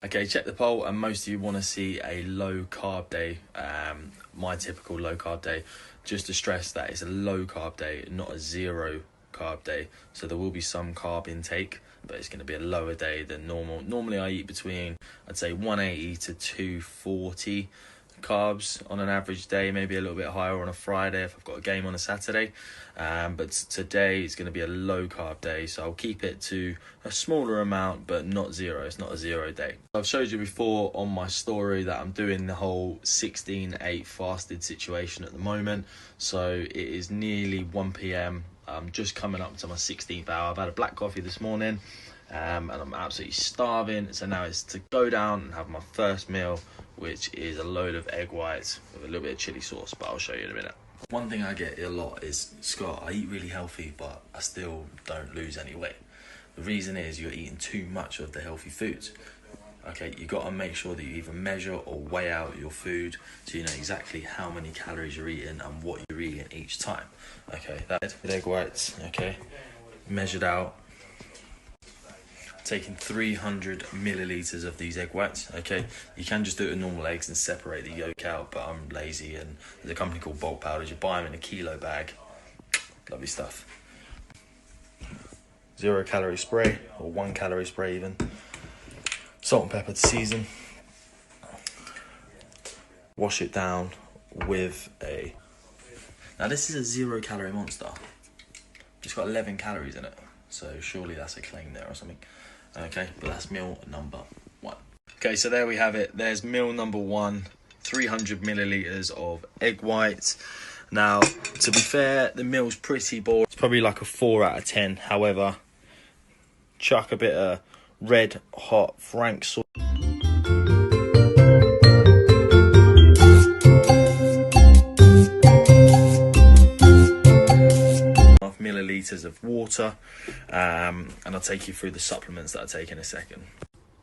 Okay, check the poll, and most of you want to see a low carb day, my typical low carb day. Just to stress that it's a low carb day, not a zero carb day. So there will be some carb intake, but it's going to be a lower day than normal. Normally I eat between, I'd say 180 to 240 carbs on an average day, maybe a little bit higher on a Friday if I've got a game on a Saturday, but today is going to be a low carb day, so I'll keep it to a smaller amount but not zero. It's not a zero day. I've showed you before on my story that I'm doing the whole 16/8 fasted situation at the moment, so it is nearly 1 p.m. I'm just coming up to my 16th hour. I've had a black coffee this morning, and I'm absolutely starving, so now it's to go down and have my first meal, which is a load of egg whites with a little bit of chili sauce, but I'll show you in a minute. One thing I get a lot is, Scott, I eat really healthy, but I still don't lose any weight. The reason is you're eating too much of the healthy foods. Okay, you got to make sure that you either measure or weigh out your food so you know exactly how many calories you're eating and what you're eating each time. Okay, that's with egg whites, okay, measured out. Taking 300 milliliters of these egg whites. Okay, you can just do it with normal eggs and separate the yolk out, but I'm lazy, and there's a company called bulk powders. You buy them in a kilo bag. Lovely stuff. 0 calorie spray, or 1 calorie spray even. Salt and pepper to season. Wash it down with a... Now this is a 0 calorie monster. It's got 11 calories in it, so surely that's a claim there or something. Okay, but that's meal number 1. Okay, so there we have it. There's meal number 1, 300 milliliters of egg whites. Now, to be fair, the meal's pretty boring. It's probably like a 4 out of 10. However, chuck a bit of red hot Frank sauce. Milliliters of water, and I'll take you through the supplements that I take in a second.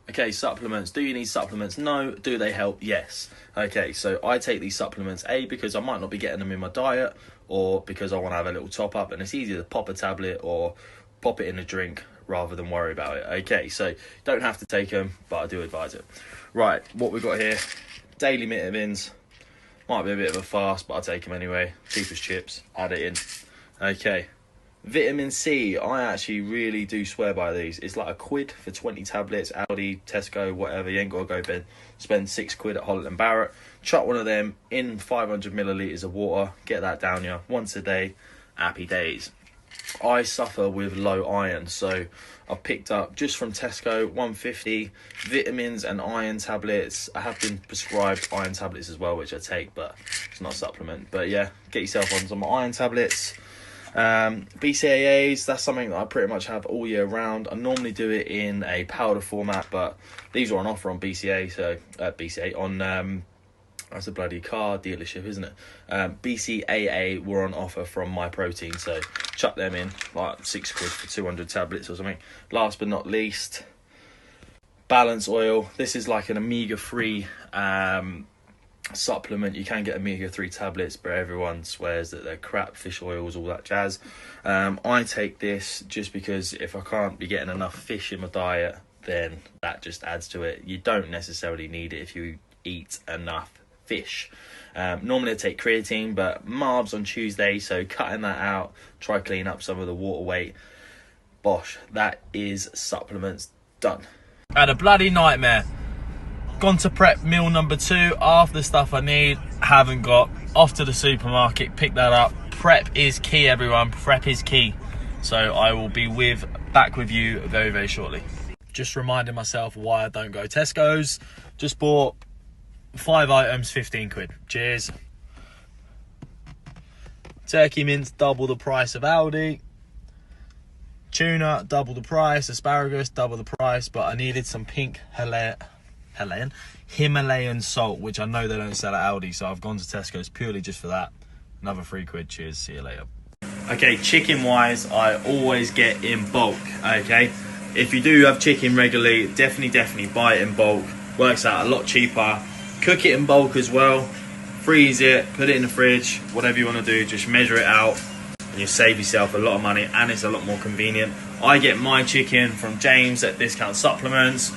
Okay, supplements. Do you need supplements? No. Do they help? Yes. Okay, so I take these supplements, A, because I might not be getting them in my diet, or because I want to have a little top up, and it's easier to pop a tablet or pop it in a drink rather than worry about it. Okay, so you don't have to take them, but I do advise it. Right, what we've got here, daily vitamins. Might be a bit of a fast, but I'll take them anyway. Cheap as chips, add it in. Okay. Vitamin C, I actually really do swear by these. It's like £1 for 20 tablets, Aldi, Tesco, whatever. You ain't got to go spend £6 at Holland & Barrett. Chuck one of them in 500 milliliters of water. Get that down you once a day. Happy days. I suffer with low iron, so I've picked up just from Tesco 150 vitamins and iron tablets. I have been prescribed iron tablets as well, which I take, but it's not a supplement. But yeah, get yourself on some iron tablets. BCAAs, that's something that I pretty much have all year round. I normally do it in a powder format, but these are on offer on BCA, so BCA on that's a bloody car dealership, isn't it? BCAA were on offer from My Protein, so chuck them in, like £6 for 200 tablets or something. Last but not least, Balance Oil. This is like an omega-3 supplement. You can get omega-3 tablets, but everyone swears that they're crap, fish oils, all that jazz. I take this just because if I can't be getting enough fish in my diet, then that just adds to it. You don't necessarily need it if you eat enough fish. Normally I take creatine, but marbs on Tuesday, so cutting that out, try clean up some of the water weight. Bosh, that is supplements done. I had a bloody nightmare. Gone to prep meal number 2, half the stuff I need, haven't got. Off to the supermarket, pick that up. Prep is key, everyone. Prep is key. So I will be back with you very, very shortly. Just reminding myself why I don't go Tesco's. Just bought 5 items, £15. Cheers. Turkey mince, double the price of Aldi. Tuna, double the price. Asparagus, double the price. But I needed some pink Himalayan salt, which I know they don't sell at Aldi, so I've gone to Tesco's purely just for that. Another £3. Cheers, see you later. Okay, chicken wise, I always get in bulk. Okay, if you do have chicken regularly, definitely buy it in bulk. Works out a lot cheaper. Cook it in bulk as well. freeze it, put it in the fridge, whatever you want to do, just measure it out and you save yourself a lot of money and it's a lot more convenient. I get my chicken from James at Discount Supplements.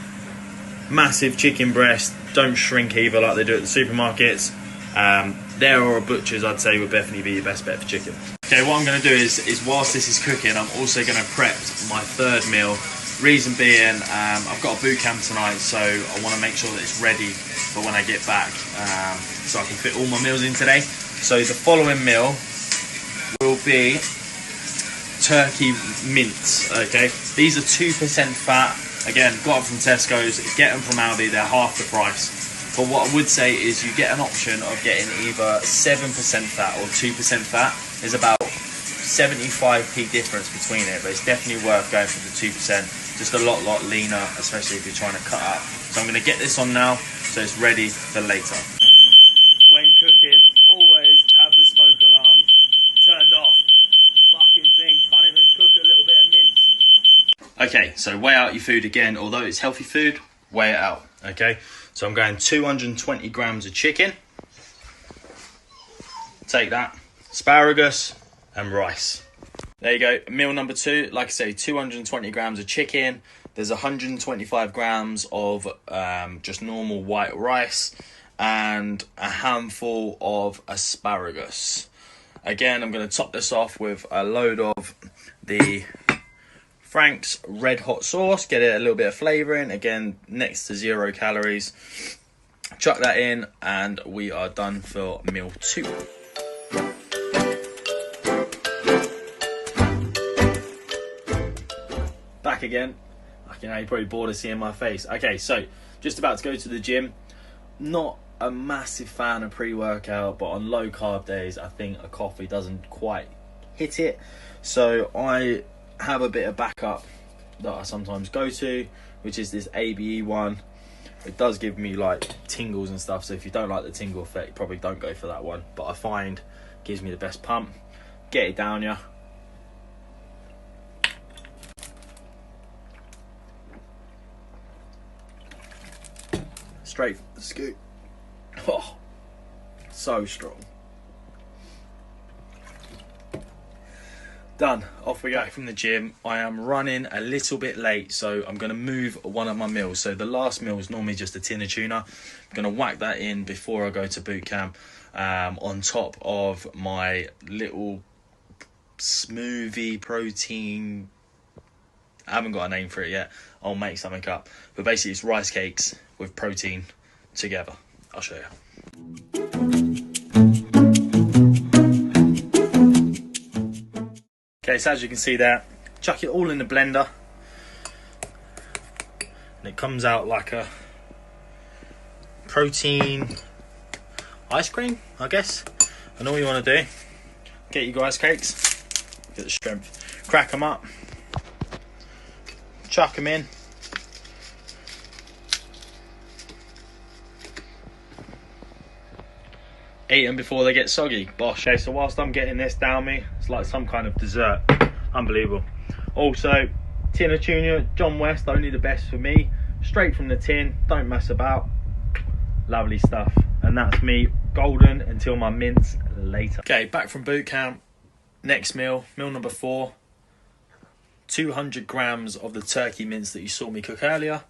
Massive chicken breast, don't shrink either like they do at the supermarkets. There or a butcher's, I'd say, would definitely be your best bet for chicken. Okay, what I'm going to do is whilst this is cooking, I'm also going to prep my third meal. Reason being, I've got a boot camp tonight, so I want to make sure that it's ready for when I get back, so I can fit all my meals in today. So the following meal will be turkey mince. Okay, these are 2% fat. Again, got them from Tesco's. Get them from Aldi. They're half the price. But what I would say is you get an option of getting either 7% fat or 2% fat. There's about 75p difference between it, but it's definitely worth going for the 2%. Just a lot leaner, especially if you're trying to cut up. So I'm going to get this on now, so it's ready for later. When cooking, always have the smoke alarm turned off. Fucking thing, can't even cook a little bit of mince. Okay, so weigh out your food again. Although it's healthy food, weigh it out, okay? So I'm going 220 grams of chicken. Take that. Asparagus and rice. There you go, meal number 2. Like I say, 220 grams of chicken. There's 125 grams of just normal white rice and a handful of asparagus. Again, I'm going to top this off with a load of the Frank's red hot sauce. Get it a little bit of flavour in. Again, next to 0 calories. Chuck that in and we are done for meal 2. Back again. You know, you're probably bored of seeing my face. Okay, so just about to go to the gym. Not a massive fan of pre-workout, but on low carb days, I think a coffee doesn't quite hit it. So I have a bit of backup that I sometimes go to, which is this ABE one. It does give me like tingles and stuff, so if you don't like the tingle effect, probably don't go for that one. But I find it gives me the best pump. Get it down ya. Straight from the scoop. Oh, so strong. Done. Off we go from the gym. I am running a little bit late, so I'm going to move one of my meals. So the last meal is normally just a tin of tuna. I'm going to whack that in before I go to boot camp, on top of my little smoothie protein. I haven't got a name for it yet. I'll make something up. But basically it's rice cakes with protein together. I'll show you. Okay, so as you can see there, chuck it all in the blender. And it comes out like a protein ice cream, I guess. And all you want to do, get your rice cakes, get the strength, crack them up, chuck them in. Eat them before they get soggy. Bosh. Okay, so whilst I'm getting this down me, it's like some kind of dessert. Unbelievable. Also, tin of tuna, John West, only the best for me. Straight from the tin, don't mess about. Lovely stuff. And that's me golden until my mince later. Okay, back from boot camp. Next meal, meal number 4. 200 grams of the turkey mince that you saw me cook earlier.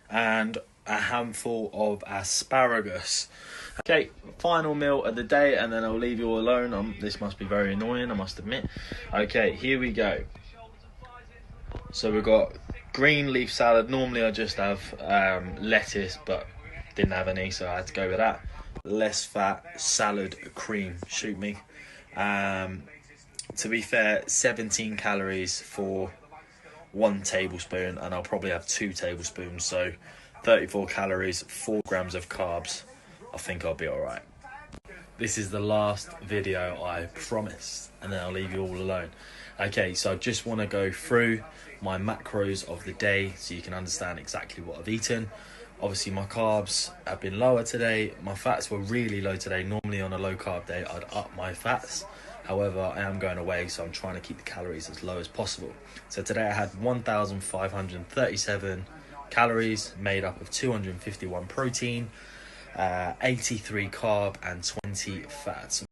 And a handful of asparagus. Okay, final meal of the day, and then I'll leave you all alone. This must be very annoying, I must admit. Okay, here we go. So we've got green leaf salad. Normally I just have lettuce, but didn't have any, so I had to go with that. Less fat salad cream. Shoot me. To be fair, 17 calories for 1 tablespoon, and I'll probably have 2 tablespoons, so 34 calories, 4 grams of carbs. I think I'll be alright. This is the last video, I promise, and then I'll leave you all alone. Okay, so I just want to go through my macros of the day so you can understand exactly what I've eaten. Obviously my carbs have been lower today. My fats were really low today. Normally on a low carb day I'd up my fats. However, I am going away, so I'm trying to keep the calories as low as possible. So today I had 1,537 calories, made up of 251 protein, 83 carb and 20 fat.